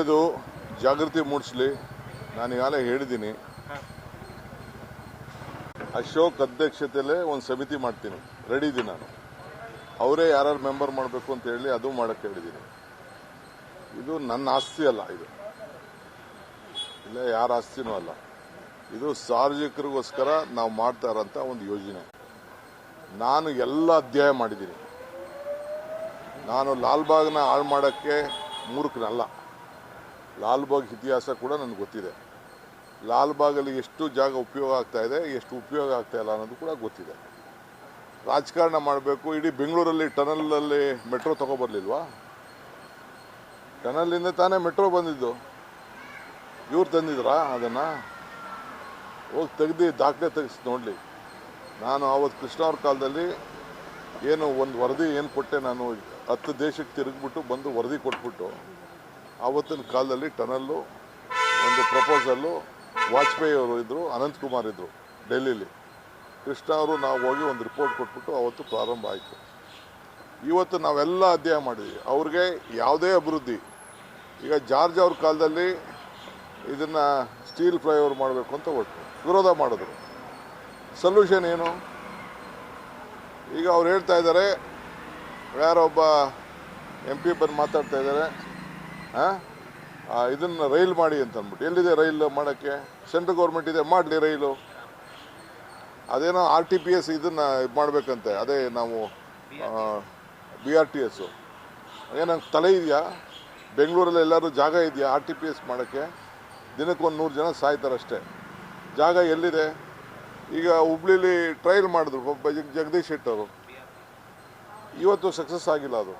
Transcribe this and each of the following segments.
ಒಳ್ಳೆಯದು, ಜಾಗೃತಿ ಮೂಡಿಸಲಿ. ನಾನು ಈಗಾಗಲೇ ಹೇಳಿದ್ದೀನಿ, ಅಶೋಕ್ ಅಧ್ಯಕ್ಷತೆಯಲ್ಲೇ ಒಂದು ಸಮಿತಿ ಮಾಡ್ತೀನಿ, ರೆಡಿ ಇದ್ದೀನಿ ನಾನು. ಅವರೇ ಯಾರು ಮೆಂಬರ್ ಮಾಡಬೇಕು ಅಂತ ಹೇಳಿ ಅದು ಮಾಡಕ್ಕೆ ಹೇಳಿದ್ದೀನಿ. ಇದು ನನ್ನ ಆಸ್ತಿ ಅಲ್ಲ, ಇದು ಇಲ್ಲ ಯಾರ ಆಸ್ತಿನೂ ಅಲ್ಲ. ಇದು ಸಾರ್ವಜನಿಕರಿಗೋಸ್ಕರ ನಾವು ಮಾಡ್ತಾ ಇರೋಂಥ ಒಂದು ಯೋಜನೆ. ನಾನು ಎಲ್ಲ ಅಧ್ಯಾಯ ಮಾಡಿದ್ದೀನಿ. ನಾನು ಲಾಲ್ಬಾಗ್ನ ಹಾಳು ಮಾಡೋಕ್ಕೆ ಮೂರ್ಖನಲ್ಲ. ಲಾಲ್ಬಾಗ್ ಇತಿಹಾಸ ಕೂಡ ನನಗೆ ಗೊತ್ತಿದೆ. ಲಾಲ್ಬಾಗಲ್ಲಿ ಎಷ್ಟು ಜಾಗ ಉಪಯೋಗ ಆಗ್ತಾ ಇದೆ, ಎಷ್ಟು ಉಪಯೋಗ ಆಗ್ತಾ ಇಲ್ಲ ಅನ್ನೋದು ಕೂಡ ಗೊತ್ತಿದೆ. ರಾಜಕಾರಣ ಮಾಡಬೇಕು. ಇಡೀ ಬೆಂಗಳೂರಲ್ಲಿ ಟನಲಲ್ಲಿ ಮೆಟ್ರೋ ತಗೊಬರ್ಲಿಲ್ವಾ? ಟನಲಿಂದ ತಾನೇ ಮೆಟ್ರೋ ಬಂದಿದ್ದು. ಇವ್ರು ತಂದಿದ್ರಾ ಅದನ್ನು? ಹೋಗಿ ತೆಗ್ದು ದಾಖಲೆ ತೆಗೆಸಿ ನೋಡಲಿ. ನಾನು ಆವತ್ತು ಕೃಷ್ಣ ಅವ್ರ ಕಾಲದಲ್ಲಿ ಏನು ಒಂದು ವರದಿ ಏನು ಕೊಟ್ಟೆ, ನಾನು 10 ದೇಶಕ್ಕೆ ತಿರುಗಿಬಿಟ್ಟು ಬಂದು ವರದಿ ಕೊಟ್ಬಿಟ್ಟು, ಆವತ್ತಿನ ಕಾಲದಲ್ಲಿ ಟನಲ್ಲು ಒಂದು ಪ್ರಪೋಸಲ್ಲು ವಾಜಪೇಯಿ ಅವರು ಇದ್ದರು, ಅನಂತಕುಮಾರ್ ಇದ್ದರು ಡೆಲ್ಲಿಲಿ. ಕೃಷ್ಣ ಅವರು ನಾವು ಹೋಗಿ ಒಂದು ರಿಪೋರ್ಟ್ ಕೊಟ್ಬಿಟ್ಟು ಅವತ್ತು ಪ್ರಾರಂಭ ಆಯಿತು. ಇವತ್ತು ನಾವೆಲ್ಲ ಅಧ್ಯಯನ ಮಾಡಿದ್ವಿ. ಅವ್ರಿಗೆ ಯಾವುದೇ ಅಭಿವೃದ್ಧಿ, ಈಗ ಜಾರ್ಜ್ ಅವ್ರ ಕಾಲದಲ್ಲಿ ಇದನ್ನು ಸ್ಟೀಲ್ ಫ್ಲೈಓವರ್ ಮಾಡಬೇಕು ಅಂತ ಒಟ್ಟು ವಿರೋಧ ಮಾಡಿದ್ರು. ಸೊಲ್ಯೂಷನ್ ಏನು? ಈಗ ಅವ್ರು ಹೇಳ್ತಾ ಇದ್ದಾರೆ, ಯಾರೊಬ್ಬ MP ಬಂದು ಮಾತಾಡ್ತಾ ಇದ್ದಾರೆ, ಇದನ್ನು ರೈಲ್ ಮಾಡಿ ಅಂತ ಅಂದ್ಬಿಟ್ಟು. ಎಲ್ಲಿದೆ ರೈಲ್ ಮಾಡೋಕ್ಕೆ? ಸೆಂಟ್ರಲ್ ಗೌರ್ಮೆಂಟ್ ಇದೆ, ಮಾಡಲಿ ರೈಲು. ಅದೇನೋ RTPS ಇದನ್ನು ಮಾಡಬೇಕಂತೆ, ಅದೇ ನಾವು BRTS. ಏನಂಗೆ ತಲೆ ಇದೆಯಾ? ಬೆಂಗಳೂರಲ್ಲಿ ಎಲ್ಲರೂ ಜಾಗ ಇದೆಯಾ RTPS ಮಾಡೋಕ್ಕೆ? ದಿನಕ್ಕೆ 100 ಜನ ಸಾಯ್ತಾರಷ್ಟೇ. ಜಾಗ ಎಲ್ಲಿದೆ? ಈಗ ಹುಬ್ಳಿಲಿ ಟ್ರಯಲ್ ಮಾಡಿದ್ರು ಒಬ್ಬ ಜಗದೀಶ್ ಶೆಟ್ಟರು, ಇವತ್ತು ಸಕ್ಸಸ್ ಆಗಿಲ್ಲ. ಅದು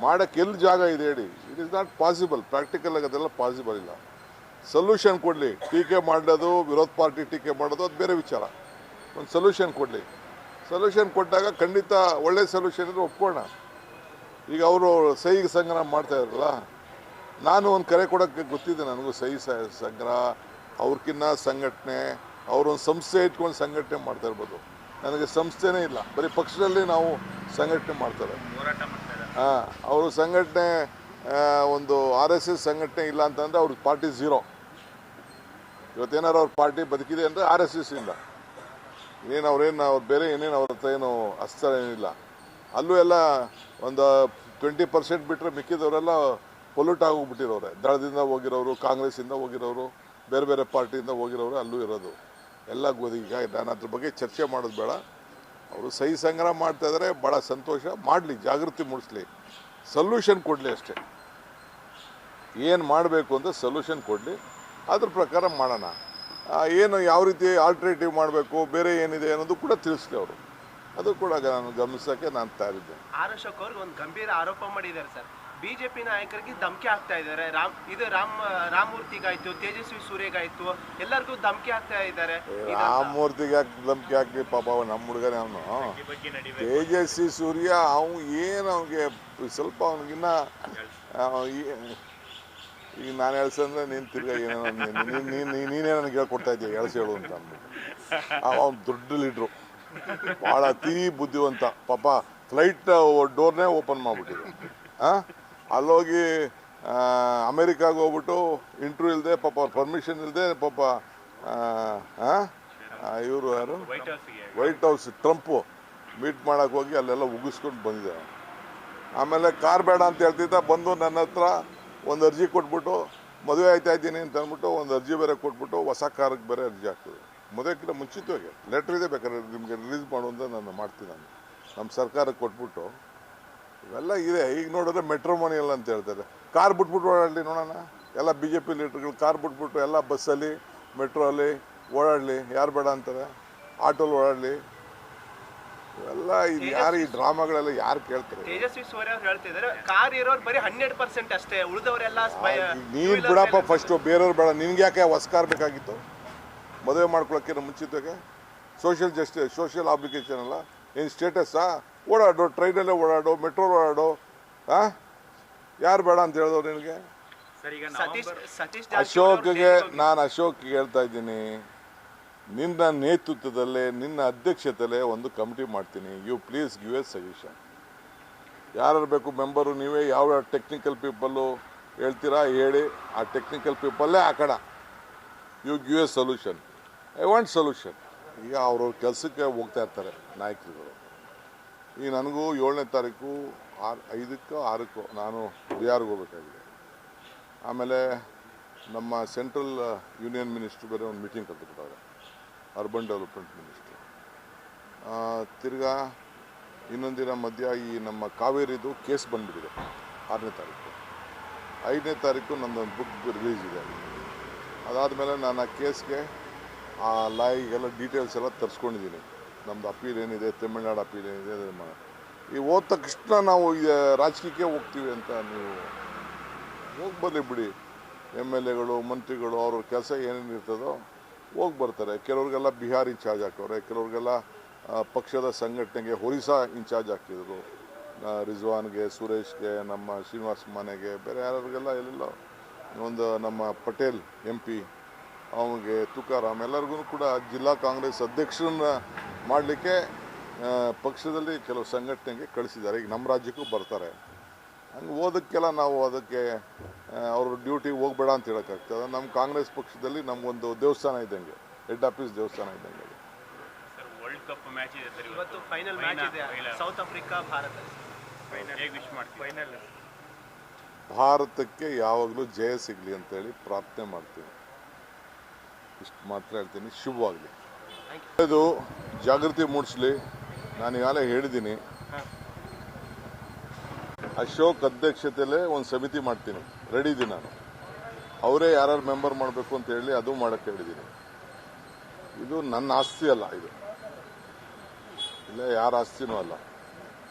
ಮಾಡೋಕ್ಕೆ ಎಲ್ಲಿ ಜಾಗ ಇದೆ ಹೇಳಿ? It is not possible. Practical ಆಗಿ ಅದೆಲ್ಲ ಪಾಸಿಬಲ್ ಇಲ್ಲ. ಸೊಲ್ಯೂಷನ್ ಕೊಡಲಿ. ಟೀಕೆ ಮಾಡೋದು, ವಿರೋಧ ಪಾರ್ಟಿ ಟೀಕೆ ಮಾಡೋದು ಅದು ಬೇರೆ ವಿಚಾರ. ಒಂದು ಸೊಲ್ಯೂಷನ್ ಕೊಡಲಿ. ಸೊಲ್ಯೂಷನ್ ಕೊಟ್ಟಾಗ ಖಂಡಿತ ಒಳ್ಳೆ ಸೊಲ್ಯೂಷನ್ ಇದ್ರೆ ಒಪ್ಕೋಣ. ಈಗ ಅವರು ಸಹಿ ಸಂಗ್ರಹ ಮಾಡ್ತಾ ಇದ್ರಲ್ಲ, ನಾನು ಒಂದು ಕರೆ ಕೊಡೋಕ್ಕೆ ಗೊತ್ತಿದೆ ನನಗೂ. ಸಹಿ ಸಂಗ್ರಹ ಅವ್ರಕ್ಕಿನ್ನ ಸಂಘಟನೆ, ಅವರೊಂದು ಸಂಸ್ಥೆ ಇಟ್ಕೊಂಡು ಸಂಘಟನೆ ಮಾಡ್ತಾ ಇರ್ಬೋದು. ನನಗೆ ಸಂಸ್ಥೆನೇ ಇಲ್ಲ, ಬರೀ ಪಕ್ಷದಲ್ಲಿ ನಾವು ಸಂಘಟನೆ ಮಾಡ್ತಾರೆ. ಅವರು ಸಂಘಟನೆ ಒಂದು RSS ಸಂಘಟನೆ ಇಲ್ಲ ಅಂತಂದರೆ ಅವ್ರ ಪಾರ್ಟಿ ಝೀರೋ. ಇವತ್ತೇನಾರು ಅವ್ರ ಪಾರ್ಟಿ ಬದುಕಿದೆ ಅಂದರೆ RSS ಇಂದ. ಅವ್ರು ಬೇರೆ ಏನೇನು ಅವ್ರ ಹತ್ರ ಏನು ಅಸ್ತ ಏನಿಲ್ಲ. ಅಲ್ಲೂ ಎಲ್ಲ ಒಂದು 20% ಬಿಟ್ಟರೆ ಮಿಕ್ಕಿದವರೆಲ್ಲ ಪೊಲ್ಯೂಟ್ ಆಗೋಗ್ಬಿಟ್ಟಿರೋರೆ. ದಳದಿಂದ ಹೋಗಿರೋರು, ಕಾಂಗ್ರೆಸ್ಸಿಂದ ಹೋಗಿರೋರು, ಬೇರೆ ಬೇರೆ ಪಾರ್ಟಿಯಿಂದ ಹೋಗಿರೋರು ಅಲ್ಲೂ ಇರೋದು ಎಲ್ಲ ಈಗ ನಾನು ಅದ್ರ ಬಗ್ಗೆ ಚರ್ಚೆ ಮಾಡೋದು ಬೇಡ. ಅವರು ಸಹಿ ಸಂಗ್ರಹ ಮಾಡ್ತಾ ಇದ್ದಾರೆ, ಭಾಳ ಸಂತೋಷ. ಮಾಡಲಿ, ಜಾಗೃತಿ ಮೂಡಿಸ್ಲಿ, ಸೊಲ್ಯೂಷನ್ ಕೊಡಲಿ ಅಷ್ಟೇ. ಏನು ಮಾಡಬೇಕು ಅಂತ ಸೊಲ್ಯೂಷನ್ ಕೊಡಲಿ, ಅದ್ರ ಪ್ರಕಾರ ಮಾಡೋಣ. ಏನು ಯಾವ ರೀತಿ ಆಲ್ಟರ್ನೇಟಿವ್ ಮಾಡಬೇಕು, ಬೇರೆ ಏನಿದೆ ಅನ್ನೋದು ಕೂಡ ತಿಳಿಸ್ಲಿ ಅವರು. ಅದು ಕೂಡ ನಾನು ಗಮನಿಸೋಕ್ಕೆ ನಾನು ತಯಾರಿದ್ದೆ. ಅಶೋಕ್ ಅವ್ರಿಗೆ ಒಂದು ಗಂಭೀರ ಆರೋಪ ಮಾಡಿದ್ದಾರೆ ಸರ್. BJP ನಾಯಕರಿಗೆ ಧಮಕಿ ಹಾಕ್ತಾ ಇದ್ದಾರೆ. ರಾಮಮೂರ್ತಿಗಾಯ್ತು, ತೇಜಸ್ವಿ ಸೂರ್ಯಗಾಯ್ತು, ಎಲ್ಲರಿಗೂ ಧಮಕಿ ಹಾಕ್ತಾ ಇದ್ದಾರೆ. ರಾಮಮೂರ್ತಿಗೆ ಧಮಕಿ ಹಾಕಿ ಪಾಪ ನಮ್ಮ ಹುಡುಗನೇ ಅವನು. ತೇಜಸ್ವಿ ಸೂರ್ಯ ಏನು ಅವ್ನಿಗೆ ಸ್ವಲ್ಪ ಅವ್ನಿಗಿನ್ನ ಈಗ ನಾನು ಎಳ್ಸಂದ್ರೆ ನೀನು ತಿರ್ಗಾ ಏನೋ ನೀನೇ ನನಗೆ ಹೇಳ್ಕೊಡ್ತಾ ಇದ್ದೀಯ ಎಳ್ಸಿ ಹೇಳು ಅಂತ ಅಂದ್ಬಿಟ್ಟು. ಅವ್ನು ದೊಡ್ಡ ಲೀಡ್ರು, ಭಾಳ ಅತೀ ಬುದ್ಧಿವಂತ. ಪಾಪ ಫ್ಲೈಟ್ ಡೋರ್ನೇ ಓಪನ್ ಮಾಡಿಬಿಟ್ಟಿದ್ರು. ಅಲ್ಲೋಗಿ ಅಮೇರಿಕಾಗೆ ಹೋಗ್ಬಿಟ್ಟು ಇಂಟ್ರ್ಯೂ ಇಲ್ಲದೆ, ಪಾಪ ಪರ್ಮಿಷನ್ ಇಲ್ಲದೆ, ಪಾಪ ಇವರು ಯಾರು ವೈಟ್ ಹೌಸ್ ಟ್ರಂಪು ಮೀಟ್ ಮಾಡೋಕ್ಕೆ ಹೋಗಿ ಅಲ್ಲೆಲ್ಲ ಉಗಿಸ್ಕೊಂಡು ಬಂದಿದ್ದಾರೆ. ಆಮೇಲೆ ಕಾರ್ ಬೇಡ ಅಂತ ಹೇಳ್ತಿದ್ದ, ಬಂದು ನನ್ನ ಹತ್ರ ಒಂದು ಅರ್ಜಿ ಕೊಟ್ಬಿಟ್ಟು ಮದುವೆ ಆಯ್ತಾ ಇದ್ದೀನಿ ಅಂತ ಅಂದ್ಬಿಟ್ಟು ಒಂದು ಅರ್ಜಿ ಬೇರೆ ಕೊಟ್ಬಿಟ್ಟು ಹೊಸ ಕಾರ್ಗೆ ಬೇರೆ ಅರ್ಜಿ ಹಾಕ್ತಿದ್ರು. ಮದುವೆಗಿಂತ ಮುಂಚಿತವಾಗಿ ಲೆಟ್ರ್ ಇದೆ, ಬೇಕಾದ್ರೆ ನಿಮಗೆ ರಿಲೀಸ್ ಮಾಡು ಅಂತ ನಾನು ಮಾಡ್ತೀನಿ. ನಾನು ನಮ್ಮ ಸರ್ಕಾರಕ್ಕೆ ಕೊಟ್ಬಿಟ್ಟು ಇವೆಲ್ಲ ಇದೆ. ಈಗ ನೋಡಿದ್ರೆ ಮೆಟ್ರೋ ಮನಿ ಎಲ್ಲ ಅಂತ ಹೇಳ್ತಾರೆ. ಕಾರ್ ಬಿಟ್ಬಿಟ್ಟು ಓಡಾಡಲಿ ನೋಡೋಣ. ಎಲ್ಲ BJP ಲೀಡರ್ಗಳು ಕಾರ್ ಬಿಟ್ಬಿಟ್ಟು ಎಲ್ಲ ಬಸ್ಸಲ್ಲಿ, ಮೆಟ್ರೋ ಅಲ್ಲಿ ಓಡಾಡಲಿ. ಯಾರು ಬೇಡ ಅಂತಾರೆ? ಆಟೋಲ್ಲಿ ಓಡಾಡಲಿ. ಇವೆಲ್ಲ ಇದು ಯಾರು ಈ ಡ್ರಾಮಾಗಳೆಲ್ಲ ಯಾರು ಕೇಳ್ತಾರೆ? ತೇಜಸ್ವಿ ಸೂರ್ಯ ಅವ್ರು ಹೇಳ್ತಿದ್ದಾರೆ, ಕಾರ್ ಇರೋರು ಬರೀ 100% ಅಷ್ಟೇ, ಉಳಿದವರೆಲ್ಲ. ನೀನು ಬಿಡಪ್ಪ ಫಸ್ಟು, ಬೇರೆಯವ್ರು ಬೇಡ. ನಿನ್ಗೆ ಯಾಕೆ ಹೊಸ ಕಾರ್ ಬೇಕಾಗಿತ್ತು ಮದುವೆ ಮಾಡ್ಕೊಳಕ್ಕೆ ಮುಂಚಿತವಾಗಿ? ಸೋಷಿಯಲ್ ಅಪ್ಲಿಕೇಶನ್ ಅಲ್ಲ ಏನು ಸ್ಟೇಟಸ್ಸಾ? ಓಡಾಡೋ, ಟ್ರೈನಲ್ಲೇ ಓಡಾಡೋ, ಮೆಟ್ರೋ ಓಡಾಡೋ. ಯಾರು ಬೇಡ ಅಂತ ಹೇಳಿದವ್ರು ನಿನಗೆ? ಅಶೋಕ್ಗೆ ಹೇಳ್ತಾ ಇದ್ದೀನಿ, ನಿನ್ನ ನೇತೃತ್ವದಲ್ಲೇ, ನಿನ್ನ ಅಧ್ಯಕ್ಷತೆಯಲ್ಲೇ ಒಂದು ಕಮಿಟಿ ಮಾಡ್ತೀನಿ. You please give a suggestion. ಯಾರು ಬೇಕು ಮೆಂಬರು? ನೀವೇ ಯಾವ ಟೆಕ್ನಿಕಲ್ ಪೀಪಲ್ಲು ಹೇಳ್ತೀರಾ ಹೇಳಿ, ಆ ಟೆಕ್ನಿಕಲ್ ಪೀಪಲ್ಲೇ ಹಾಕೋಣ. You give a solution. I want solution. ಈಗ ಅವರು ಕೆಲಸಕ್ಕೆ ಹೋಗ್ತಾ ಇರ್ತಾರೆ ನಾಯಕರುಗಳು. ಈಗ ನನಗೂ 7ನೇ ತಾರೀಕು 5ಕ್ಕೋ 6ಕ್ಕೋ ನಾನು ಬಿಹಾರ್ಗೆ ಹೋಗ್ಬೇಕಾಗಿದೆ. ಆಮೇಲೆ ನಮ್ಮ ಸೆಂಟ್ರಲ್ ಯೂನಿಯನ್ ಮಿನಿಸ್ಟ್ರು ಬೇರೆ ಒಂದು ಮೀಟಿಂಗ್ ಕರೆದುಬಿಟ್ಟವ್ರೆ, ಅರ್ಬನ್ ಡೆವಲಪ್ಮೆಂಟ್ ಮಿನಿಸ್ಟ್ರು. ತಿರ್ಗಾ ಇನ್ನೊಂದಿನ ಮಧ್ಯ ಈ ನಮ್ಮ ಕಾವೇರಿದು ಕೇಸ್ ಬಂದುಬಿಟ್ಟಿದೆ 6ನೇ ತಾರೀಕು. 5ನೇ ತಾರೀಕು ನನ್ನೊಂದು ಬುಕ್ ರಿಲೀಸ್ ಇದೆ. ಅದಾದಮೇಲೆ ನಾನು ಆ ಕೇಸ್ಗೆ ಆ ಲಾಯಿಗೆಲ್ಲ ಡೀಟೇಲ್ಸ್ ಎಲ್ಲ ತರಿಸ್ಕೊಂಡಿದ್ದೀನಿ. ನಮ್ಮದು ಅಪೀಲ್ ಏನಿದೆ, ತಮಿಳ್ನಾಡು ಅಪೀಲ್ ಏನಿದೆ, ಈ ಹೋದ ತಕ್ಷಣ ನಾವು ರಾಜಕೀಯಕ್ಕೆ ಹೋಗ್ತೀವಿ ಅಂತ ನೀವು ಹೋಗಿ ಬರಲಿ ಬಿಡಿ. MLAಗಳು ಮಂತ್ರಿಗಳು ಅವ್ರ ಕೆಲಸ ಏನೇನು ಇರ್ತದೋ ಹೋಗಿ ಬರ್ತಾರೆ. ಕೆಲವ್ರಿಗೆಲ್ಲ ಬಿಹಾರ್ ಇನ್ಚಾರ್ಜ್ ಹಾಕವ್ರೆ, ಕೆಲವ್ರಿಗೆಲ್ಲ ಪಕ್ಷದ ಸಂಘಟನೆಗೆ ಒರಿಸ್ಸಾ ಇನ್ಚಾರ್ಜ್ ಹಾಕಿದರು. ರಿಜ್ವಾನ್ಗೆ, ಸುರೇಶ್ಗೆ, ನಮ್ಮ ಶ್ರೀನಿವಾಸ್ ಮನೆಗೆ, ಬೇರೆ ಯಾರಿಗೆಲ್ಲ ಎಲ್ಲೆಲ್ಲ ಒಂದು ನಮ್ಮ ಪಟೇಲ್ MP ಅವನಿಗೆ, ತುಕಾರಾಮ್ ಎಲ್ಲರಿಗೂ ಕೂಡ ಜಿಲ್ಲಾ ಕಾಂಗ್ರೆಸ್ ಅಧ್ಯಕ್ಷರನ್ನ ಮಾಡಲಿಕ್ಕೆ ಪಕ್ಷದಲ್ಲಿ ಕೆಲವು ಸಂಘಟನೆಗೆ ಕಳಿಸಿದ್ದಾರೆ. ಈಗ ನಮ್ಮ ರಾಜ್ಯಕ್ಕೂ ಬರ್ತಾರೆ. ಹಂಗೆ ಓದಕ್ಕೆಲ್ಲ ನಾವು ಅದಕ್ಕೆ ಅವ್ರ ಡ್ಯೂಟಿಗೆ ಹೋಗಬೇಡ ಅಂತ ಹೇಳೋಕ್ಕಾಗ್ತದೆ. ನಮ್ಮ ಕಾಂಗ್ರೆಸ್ ಪಕ್ಷದಲ್ಲಿ ನಮಗೊಂದು ದೇವಸ್ಥಾನ ಇದ್ದಂಗೆ, ಹೆಡ್ ಆಫೀಸ್ ದೇವಸ್ಥಾನ ಇದ್ದಂಗೆ. ವರ್ಲ್ಡ್ ಕಪ್ ಮ್ಯಾಚ್ ಇದೆ ಸರ್, ಇವತ್ತು ಫೈನಲ್ ಮ್ಯಾಚ್ ಇದೆ, ಸೌತ್ ಆಫ್ರಿಕಾ ಭಾರತ ಫೈನಲ್. ಭಾರತಕ್ಕೆ ಯಾವಾಗಲೂ ಜಯ ಸಿಗಲಿ ಅಂತೇಳಿ ಪ್ರಾರ್ಥನೆ ಮಾಡ್ತೀನಿ. ಇಷ್ಟು ಮಾತ್ರ ಹೇಳ್ತೀನಿ. ಶುಭವಾಗಲಿ. ಇದು ಜಾಗೃತಿ ಮೂಡಿಸಲಿ. ನಾನು ಈಗಾಗಲೇ ಹೇಳಿದ್ದೀನಿ, ಅಶೋಕ್ ಅಧ್ಯಕ್ಷತೆಯಲ್ಲೇ ಒಂದು ಸಮಿತಿ ಮಾಡ್ತೀನಿ. ರೆಡಿ ಇದ್ದೀನಿ ನಾನು. ಅವರೇ ಯಾರು ಮೆಂಬರ್ ಮಾಡಬೇಕು ಅಂತ ಹೇಳಿ ಅದು ಮಾಡೋಕ್ಕೆ ಹೇಳಿದ್ದೀನಿ. ಇದು ನನ್ನ ಆಸ್ತಿ ಅಲ್ಲ, ಇದು ಇಲ್ಲ ಯಾರ ಆಸ್ತಿನೂ ಅಲ್ಲ.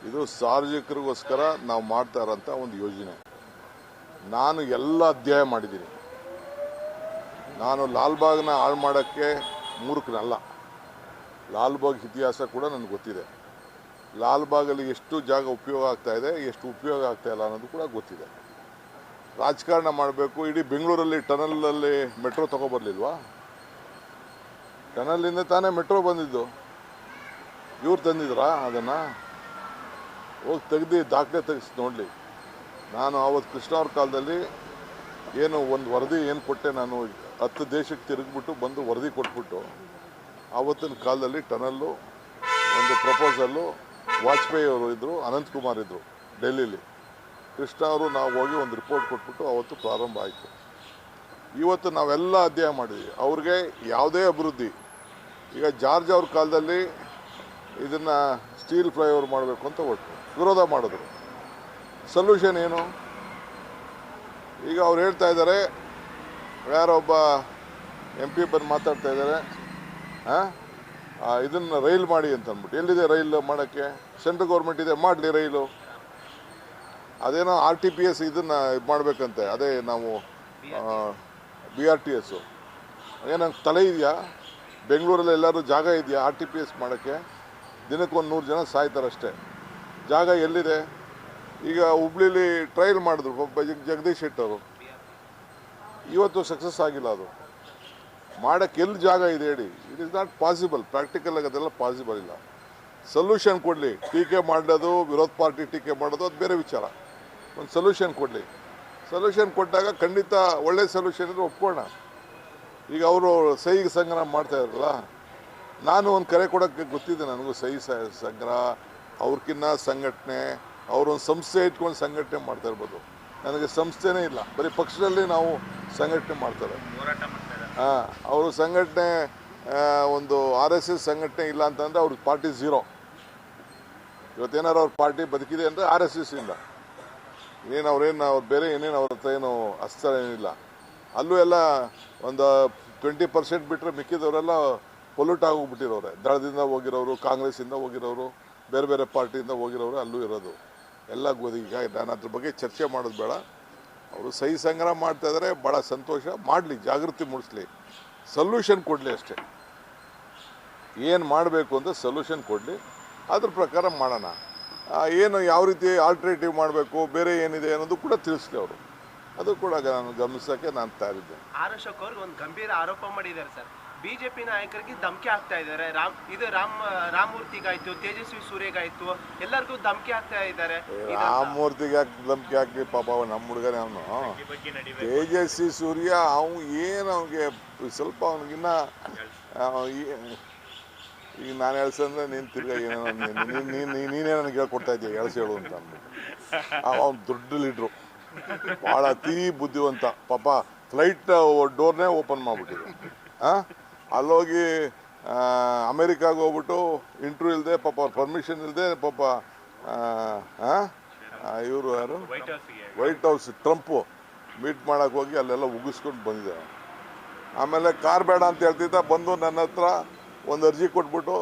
ಇದು ಸಾರ್ವಜನಿಕರಿಗೋಸ್ಕರ ನಾವು ಮಾಡ್ತಾ ಇರೋಂಥ ಒಂದು ಯೋಜನೆ. ನಾನು ಎಲ್ಲ ಅಧ್ಯಾಯ ಮಾಡಿದ್ದೀನಿ. ನಾನು ಲಾಲ್ಬಾಗ್ನ ಹಾಳು ಮಾಡೋಕ್ಕೆ ಮೂರ್ಖನಲ್ಲ. ಲಾಲ್ಬಾಗ್ ಇತಿಹಾಸ ಕೂಡ ನನಗೆ ಗೊತ್ತಿದೆ. ಲಾಲ್ಬಾಗಲ್ಲಿ ಎಷ್ಟು ಜಾಗ ಉಪಯೋಗ ಆಗ್ತಾ ಇದೆ, ಎಷ್ಟು ಉಪಯೋಗ ಆಗ್ತಾ ಇಲ್ಲ ಅನ್ನೋದು ಕೂಡ ಗೊತ್ತಿದೆ. ರಾಜಕಾರಣ ಮಾಡಬೇಕು. ಇಡೀ ಬೆಂಗಳೂರಲ್ಲಿ ಟನಲಲ್ಲಿ ಮೆಟ್ರೋ ತಗೊಬರ್ಲಿಲ್ವಾ? ಟನಲಿಂದ ತಾನೇ ಮೆಟ್ರೋ ಬಂದಿದ್ದು. ಇವ್ರು ತಂದಿದ್ರಾ ಅದನ್ನು? ಹೋಗಿ ತೆಗ್ದು ದಾಖಲೆ ತೆಗೆಸಿ ನೋಡಲಿ. ನಾನು ಆವತ್ತು ಕೃಷ್ಣ ಅವ್ರ ಕಾಲದಲ್ಲಿ ಏನು ಒಂದು ವರದಿ ಏನು ಕೊಟ್ಟೆ, ನಾನು 10 ದೇಶಕ್ಕೆ ತಿರುಗಿಬಿಟ್ಟು ಬಂದು ವರದಿ ಕೊಟ್ಬಿಟ್ಟು, ಆವತ್ತಿನ ಕಾಲದಲ್ಲಿ ಟನಲ್ಲು ಒಂದು ಪ್ರಪೋಸಲ್ಲು ವಾಜಪೇಯಿ ಅವರು ಇದ್ದರು, ಅನಂತಕುಮಾರ್ ಇದ್ದರು ಡೆಲ್ಲಿಲಿ. ಕೃಷ್ಣ ಅವರು ನಾವು ಹೋಗಿ ಒಂದು ರಿಪೋರ್ಟ್ ಕೊಟ್ಬಿಟ್ಟು ಅವತ್ತು ಪ್ರಾರಂಭ ಆಯಿತು. ಇವತ್ತು ನಾವೆಲ್ಲ ಅಧ್ಯಯನ ಮಾಡಿದ್ವಿ. ಅವ್ರಿಗೆ ಯಾವುದೇ ಅಭಿವೃದ್ಧಿ, ಈಗ ಜಾರ್ಜ್ ಅವ್ರ ಕಾಲದಲ್ಲಿ ಇದನ್ನು ಸ್ಟೀಲ್ ಫ್ಲೈಓವರ್ ಮಾಡಬೇಕು ಅಂತ ಹೊರಟು ವಿರೋಧ ಮಾಡಿದ್ರು. ಸೊಲ್ಯೂಷನ್ ಏನು? ಈಗ ಅವ್ರು ಹೇಳ್ತಾ ಇದ್ದಾರೆ, ಯಾರೊಬ್ಬ MP ಬಂದು ಮಾತಾಡ್ತಾ ಇದ್ದಾರೆ, ಇದನ್ನು ರೈಲ್ ಮಾಡಿ ಅಂತ ಅಂದ್ಬಿಟ್ಟು. ಎಲ್ಲಿದೆ ರೈಲ್ ಮಾಡೋಕ್ಕೆ? ಸೆಂಟ್ರಲ್ ಗೌರ್ಮೆಂಟ್ ಇದೆ, ಮಾಡಲಿ ರೈಲು. ಅದೇನೋ RTPS ಇದನ್ನು ಇದು ಮಾಡಬೇಕಂತೆ. ಅದೇ ನಾವು BRTS. ಏನಂಗೆ ತಲೆ ಇದೆಯಾ? ಬೆಂಗಳೂರಲ್ಲಿ ಎಲ್ಲರೂ ಜಾಗ ಇದೆಯಾ RTPS ಮಾಡೋಕ್ಕೆ? ದಿನಕ್ಕೆ 100 ಜನ ಸಾಯ್ತಾರಷ್ಟೇ. ಜಾಗ ಎಲ್ಲಿದೆ? ಈಗ ಹುಬ್ಳಿಲಿ ಟ್ರಯಲ್ ಮಾಡಿದ್ರು ಒಬ್ಬ ಜಗದೀಶ್ ಶೆಟ್ಟರು, ಇವತ್ತು ಸಕ್ಸಸ್ ಆಗಿಲ್ಲ. ಅದು ಮಾಡೋಕ್ಕೆ ಎಲ್ಲಿ ಜಾಗ ಇದೆ ಹೇಳಿ? It is not possible. Practical ಆಗಿ ಅದೆಲ್ಲ ಪಾಸಿಬಲ್ ಇಲ್ಲ. ಸೊಲ್ಯೂಷನ್ ಕೊಡಲಿ. ಟೀಕೆ ಮಾಡೋದು, ವಿರೋಧ ಪಾರ್ಟಿ ಟೀಕೆ ಮಾಡೋದು ಅದು ಬೇರೆ ವಿಚಾರ. ಒಂದು ಸೊಲ್ಯೂಷನ್ ಕೊಡಲಿ. ಸೊಲ್ಯೂಷನ್ ಕೊಟ್ಟಾಗ ಖಂಡಿತ ಒಳ್ಳೆ ಸೊಲ್ಯೂಷನ್ ಇದ್ರೆ ಒಪ್ಕೋಣ. ಈಗ ಅವರು ಸಹಿ ಸಂಗ್ರಹ ಮಾಡ್ತಾ ಇದ್ರಲ್ಲ, ನಾನು ಒಂದು ಕರೆ ಕೊಡೋಕ್ಕೆ ಗೊತ್ತಿದೆ ನನಗೂ. ಸಹಿ ಸಂಗ್ರಹ ಅವ್ರಕ್ಕಿನ್ನ ಸಂಘಟನೆ, ಅವರೊಂದು ಸಂಸ್ಥೆ ಇಟ್ಕೊಂಡು ಸಂಘಟನೆ ಮಾಡ್ತಾ ಇರ್ಬೋದು. ನನಗೆ ಸಂಸ್ಥೆನೇ ಇಲ್ಲ, ಬರೀ ಪಕ್ಷದಲ್ಲಿ ನಾವು ಸಂಘಟನೆ ಮಾಡ್ತಾರೆ. ಅವರು ಸಂಘಟನೆ ಒಂದು RSS ಸಂಘಟನೆ ಇಲ್ಲ ಅಂತಂದರೆ ಅವ್ರ ಪಾರ್ಟಿ ಝೀರೋ. ಇವತ್ತೇನಾರು ಅವ್ರ ಪಾರ್ಟಿ ಬದುಕಿದೆ ಅಂದರೆ RSS ಇಂದ. ಏನು ಅವ್ರು ಬೇರೆ ಏನೇನು ಅವ್ರ ಹತ್ರ ಏನು ಅಸ್ತ್ರ ಏನಿಲ್ಲ. ಅಲ್ಲೂ ಎಲ್ಲ ಒಂದು 20% ಬಿಟ್ಟರೆ ಮಿಕ್ಕಿದವರೆಲ್ಲ ಪೊಲ್ಯೂಟ್ ಆಗೋಗ್ಬಿಟ್ಟಿರೋರೆ. ದಳದಿಂದ ಹೋಗಿರೋರು, ಕಾಂಗ್ರೆಸ್ಸಿಂದ ಹೋಗಿರೋರು, ಬೇರೆ ಬೇರೆ ಪಾರ್ಟಿಯಿಂದ ಹೋಗಿರೋರು ಅಲ್ಲೂ ಇರೋದು ಎಲ್ಲ ಈಗ ನಾನು ಅದ್ರ ಬಗ್ಗೆ ಚರ್ಚೆ ಮಾಡೋದು ಬೇಡ. ಅವರು ಸಹಿ ಸಂಗ್ರಹ ಮಾಡ್ತಾ ಇದ್ದಾರೆ, ಭಾಳ ಸಂತೋಷ. ಮಾಡಲಿ, ಜಾಗೃತಿ ಮೂಡಿಸ್ಲಿ, ಸೊಲ್ಯೂಷನ್ ಕೊಡಲಿ ಅಷ್ಟೇ. ಏನು ಮಾಡಬೇಕು ಅಂತ ಸೊಲ್ಯೂಷನ್ ಕೊಡಲಿ, ಅದ್ರ ಪ್ರಕಾರ ಮಾಡೋಣ. ಏನು ಯಾವ ರೀತಿ ಆಲ್ಟರ್ನೇಟಿವ್ ಮಾಡಬೇಕು, ಬೇರೆ ಏನಿದೆ ಅನ್ನೋದು ಕೂಡ ತಿಳಿಸ್ಲಿ ಅವರು. ಅದು ಕೂಡ ನಾನು ಗಮನಿಸೋಕ್ಕೆ ನಾನು ತಯಾರಿದ್ದೆ. ಅಶೋಕ್ ಅವ್ರಿಗೆ ಒಂದು ಗಂಭೀರ ಆರೋಪ ಮಾಡಿದ್ದಾರೆ ಸರ್. ಬಿಜೆಪಿ ನಾಯಕರಿಗೆ ಧಮಕಿ ಆಗ್ತಾ ಇದ್ದಾರೆ. ರಾಮಮೂರ್ತಿಗಾಯ್ತು, ತೇಜಸ್ವಿ ಸೂರ್ಯಗಾಯ್ತು, ಎಲ್ಲರಿಗೂ ಧಮಕಿ ಆಗ್ತಾ ಇದ್ದಾರೆ. ರಾಮಮೂರ್ತಿಗೆ ಧಮಕಿ ಹಾಕಿ ಪಾಪ ನಮ್ಮ ಹುಡುಗನೇ ಅವನು. ತೇಜಸ್ವಿ ಸೂರ್ಯ ಅವನು ಏನು ಅವನಿಗೆ ಸ್ವಲ್ಪ ಅವನಿಗಿನ್ನ ಈಗ ನಾನು ಎಳ್ಸಂದ್ರೆ ನೀನು ತಿರ್ಗಾ ಏನೇನೋ ನೀನೇ ನನಗೆ ಹೇಳ್ಕೊಡ್ತಾ ಇದ್ದೀಯ ಎಳ್ಸಿ ಹೇಳು ಅಂತ ಅಂದ್ಬಿಟ್ಟು. ಅವ್ನು ದೊಡ್ಡ ಲೀಡ್ರು, ಭಾಳ ಅತೀ ಬುದ್ಧಿವಂತ. ಪಾಪ ಫ್ಲೈಟ್ ಡೋರ್ನೇ ಓಪನ್ ಮಾಡಿಬಿಟ್ಟಿದೆ. ಅಲ್ಲೋಗಿ ಅಮೇರಿಕಾಗೆ ಹೋಗ್ಬಿಟ್ಟು ಇಂಟ್ರ್ಯೂ ಇಲ್ಲದೆ ಪಾಪ ಅವ್ರ ಪರ್ಮಿಷನ್ ಇಲ್ಲದೆ ಪಾಪ ಇವರು ಯಾರು ವೈಟ್ ಹೌಸ್ ಟ್ರಂಪು ಮೀಟ್ ಮಾಡೋಕ್ಕೆ ಹೋಗಿ ಅಲ್ಲೆಲ್ಲ ಉಗಿಸ್ಕೊಂಡು ಬಂದಿದೆ. ಆಮೇಲೆ ಕಾರ್ ಬೇಡ ಅಂತ ಹೇಳ್ತಿದ್ದ, ಬಂದು ನನ್ನ ಹತ್ರ ಒಂದು ಅರ್ಜಿ ಕೊಟ್ಬಿಟ್ಟು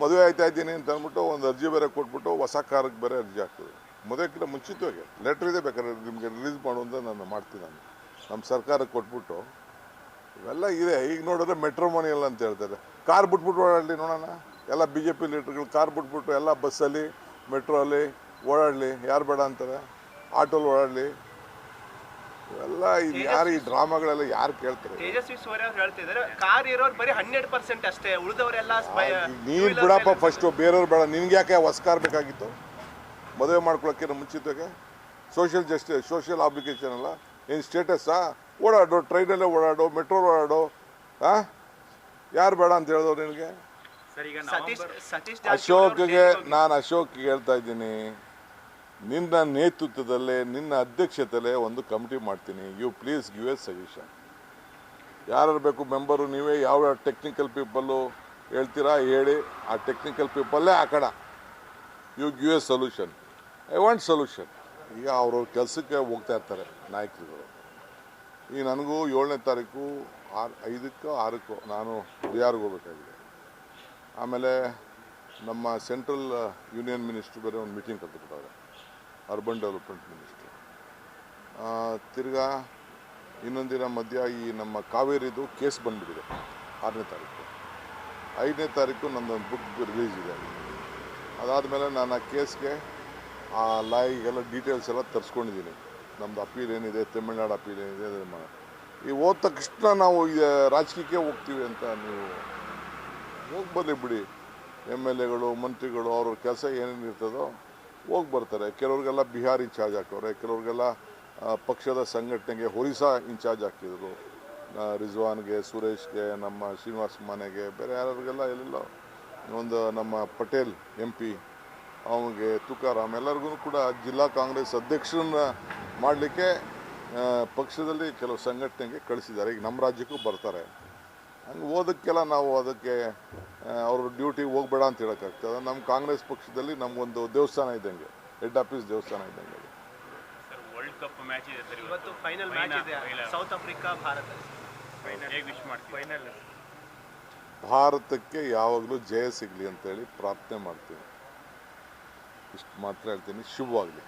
ಮದುವೆ ಆಯ್ತಾ ಇದ್ದೀನಿ ಅಂತ ಅಂದ್ಬಿಟ್ಟು ಒಂದು ಅರ್ಜಿ ಬೇರೆ ಕೊಟ್ಬಿಟ್ಟು ಹೊಸ ಕಾರ್ಗೆ ಬೇರೆ ಅರ್ಜಿ ಹಾಕ್ತದೆ. ಮದುವೆಕ್ಕಿಂತ ಮುಂಚಿತವಾಗಿ ಲೆಟ್ರ್ ಇದೆ, ಬೇಕಾದ್ರೆ ನಿಮಗೆ ರಿಲೀಸ್ ಮಾಡು ಅಂತ ನಾನು ಮಾಡ್ತೀನಿ. ನಾನು ನಮ್ಮ ಸರ್ಕಾರಕ್ಕೆ ಕೊಟ್ಬಿಟ್ಟು ಇವೆಲ್ಲ ಇದೆ. ಈಗ ನೋಡಿದ್ರೆ ಮೆಟ್ರೋ ಮನಿ ಎಲ್ಲ ಅಂತ ಹೇಳ್ತಾರೆ. ಕಾರ್ ಬಿಟ್ಬಿಟ್ಟು ಓಡಾಡಲಿ ನೋಡೋಣ. ಎಲ್ಲ ಬಿ ಜೆ ಪಿ ಲೀಡರ್ಗಳು ಕಾರ್ ಬಿಟ್ಬಿಟ್ಟು ಎಲ್ಲ ಬಸ್ಸಲ್ಲಿ ಮೆಟ್ರೋ ಅಲ್ಲಿ ಓಡಾಡಲಿ, ಯಾರು ಬೇಡ ಅಂತಾರೆ. ಆಟೋಲ್ಲಿ ಓಡಾಡಲಿ. ಇವೆಲ್ಲ ಇದು ಯಾರು ಈ ಡ್ರಾಮಾಗಳೆಲ್ಲ ಯಾರು ಕೇಳ್ತಾರೆ? ತೇಜಸ್ವಿ ಸೂರ್ಯ ಅವ್ರು ಹೇಳ್ತಿದ್ದಾರೆ ಕಾರ್ ಇರೋರು ಬರೀ 100% ಅಷ್ಟೇ, ಉಳಿದವರೆಲ್ಲ ನೀನು ಬಿಡಪ್ಪ ಫಸ್ಟು, ಬೇರೆಯವ್ರು ಬೇಡ. ನಿನ್ಗೆ ಯಾಕೆ ಹೊಸ ಕಾರ್ ಬೇಕಾಗಿತ್ತು ಮದುವೆ ಮಾಡ್ಕೊಳಕ್ಕೆ ಮುಂಚಿತವಾಗಿ? ಸೋಷಿಯಲ್ ಅಪ್ಲಿಕೇಶನ್ ಅಲ್ಲ ಏನು ಸ್ಟೇಟಸ್ಸಾ? ಓಡಾಡೋ, ಟ್ರೈನಲ್ಲೇ ಓಡಾಡೋ, ಮೆಟ್ರೋ ಓಡಾಡೋ. ಯಾರು ಬೇಡ ಅಂತ ಹೇಳಿದವ್ರು ನಿನಗೆ? ಅಶೋಕ್ಗೆ ನಾನು ಅಶೋಕ್ಗೆ ಹೇಳ್ತಾ ಇದ್ದೀನಿ, ನಿನ್ನ ನೇತೃತ್ವದಲ್ಲೇ ನಿನ್ನ ಅಧ್ಯಕ್ಷತೆಯಲ್ಲೇ ಒಂದು ಕಮಿಟಿ ಮಾಡ್ತೀನಿ. You please give a suggestion. ಯಾರು ಬೇಕು ಮೆಂಬರು, ನೀವೇ ಯಾವ ಟೆಕ್ನಿಕಲ್ ಪೀಪಲ್ಲು ಹೇಳ್ತೀರಾ ಹೇಳಿ. ಆ ಟೆಕ್ನಿಕಲ್ ಪೀಪಲ್ಲೇ ಹಾಕೋಣ. You give a solution. I want solution. ಈಗ ಅವರು ಕೆಲಸಕ್ಕೆ ಹೋಗ್ತಾ ಇರ್ತಾರೆ ನಾಯಕರುಗಳು. ಈಗ ನನಗೂ 7ನೇ ತಾರೀಕು 5ಕ್ಕೋ 6ಕ್ಕೋ ನಾನು ಬಿಹಾರ್ಗೆ ಹೋಗ್ಬೇಕಾಗಿದೆ. ಆಮೇಲೆ ನಮ್ಮ ಸೆಂಟ್ರಲ್ ಯೂನಿಯನ್ ಮಿನಿಸ್ಟ್ರು ಬೇರೆ ಒಂದು ಮೀಟಿಂಗ್ ಕರೆದುಬಿಟ್ಟವ್ರೆ, ಅರ್ಬನ್ ಡೆವಲಪ್ಮೆಂಟ್ ಮಿನಿಸ್ಟ್ರು. ತಿರ್ಗಾ ಇನ್ನೊಂದಿನ ಮಧ್ಯ ಈ ನಮ್ಮ ಕಾವೇರಿದು ಕೇಸ್ ಬಂದುಬಿಟ್ಟಿದೆ 6ನೇ ತಾರೀಕು. 5ನೇ ತಾರೀಕು ನನ್ನೊಂದು ಬುಕ್ ರಿಲೀಸ್ ಇದೆ. ಅದಾದಮೇಲೆ ನಾನು ಆ ಕೇಸ್ಗೆ ಆ ಲಾಯಿಗೆಲ್ಲ ಡೀಟೇಲ್ಸ್ ಎಲ್ಲ ತರಿಸ್ಕೊಂಡಿದ್ದೀನಿ. ನಮ್ಮದು ಅಪೀಲ್ ಏನಿದೆ, ತಮಿಳ್ನಾಡು ಅಪೀಲ್ ಏನಿದೆ, ಈ ಹೋದ ತಕ್ಷಣ ನಾವು ರಾಜಕೀಯಕ್ಕೆ ಹೋಗ್ತೀವಿ ಅಂತ ನೀವು ಹೋಗಿ ಬರಲಿ ಬಿಡಿ. MLAಗಳು, ಮಂತ್ರಿಗಳು ಅವ್ರವ್ರ ಕೆಲಸ ಏನೇನು ಇರ್ತದೋ ಹೋಗಿ ಬರ್ತಾರೆ. ಕೆಲವ್ರಿಗೆಲ್ಲ ಬಿಹಾರ್ ಇನ್ಚಾರ್ಜ್ ಹಾಕವ್ರೆ, ಕೆಲವ್ರಿಗೆಲ್ಲ ಪಕ್ಷದ ಸಂಘಟನೆಗೆ ಒರಿಸ್ಸಾ ಇನ್ಚಾರ್ಜ್ ಹಾಕಿದರು. ರಿಜ್ವಾನ್ಗೆ, ಸುರೇಶ್ಗೆ, ನಮ್ಮ ಶ್ರೀನಿವಾಸ್ ಮನೆಗೆ, ಬೇರೆ ಯಾರಿಗೆಲ್ಲ ಎಲ್ಲೆಲ್ಲೋ ಒಂದು ನಮ್ಮ ಪಟೇಲ್ MP ಅವನಿಗೆ, ತುಕಾರಾಮ್ ಎಲ್ಲರಿಗೂ ಕೂಡ ಜಿಲ್ಲಾ ಕಾಂಗ್ರೆಸ್ ಅಧ್ಯಕ್ಷರನ್ನ ಮಾಡಲಿಕ್ಕೆ ಪಕ್ಷದಲ್ಲಿ ಕೆಲವು ಸಂಘಟನೆಗೆ ಕಳಿಸಿದ್ದಾರೆ. ಈಗ ನಮ್ಮ ರಾಜ್ಯಕ್ಕೂ ಬರ್ತಾರೆ. ಹಂಗೆ ಓದಕ್ಕೆಲ್ಲ ನಾವು ಅದಕ್ಕೆ ಅವ್ರ ಡ್ಯೂಟಿಗೆ ಹೋಗಬೇಡ ಅಂತ ಹೇಳೋಕ್ಕಾಗ್ತದೆ. ನಮ್ಮ ಕಾಂಗ್ರೆಸ್ ಪಕ್ಷದಲ್ಲಿ ನಮಗೊಂದು ದೇವಸ್ಥಾನ ಇದ್ದಂಗೆ, ಹೆಡ್ ಆಫೀಸ್ ದೇವಸ್ಥಾನ ಇದ್ದಂಗೆ. ವರ್ಲ್ಡ್ ಕಪ್ ಮ್ಯಾಚ್ ಇದೆ ಸರ್, ಇವತ್ತು ಫೈನಲ್ ಮ್ಯಾಚ್ ಇದೆ, ಸೌತ್ ಆಫ್ರಿಕಾ ಭಾರತ ಫೈನಲ್. ಭಾರತಕ್ಕೆ ಯಾವಾಗಲೂ ಜಯ ಸಿಗಲಿ ಅಂತೇಳಿ ಪ್ರಾರ್ಥನೆ ಮಾಡ್ತೀನಿ. ಇಷ್ಟು ಮಾತ್ರ ಹೇಳ್ತೀನಿ. ಶುಭವಾಗಲಿ.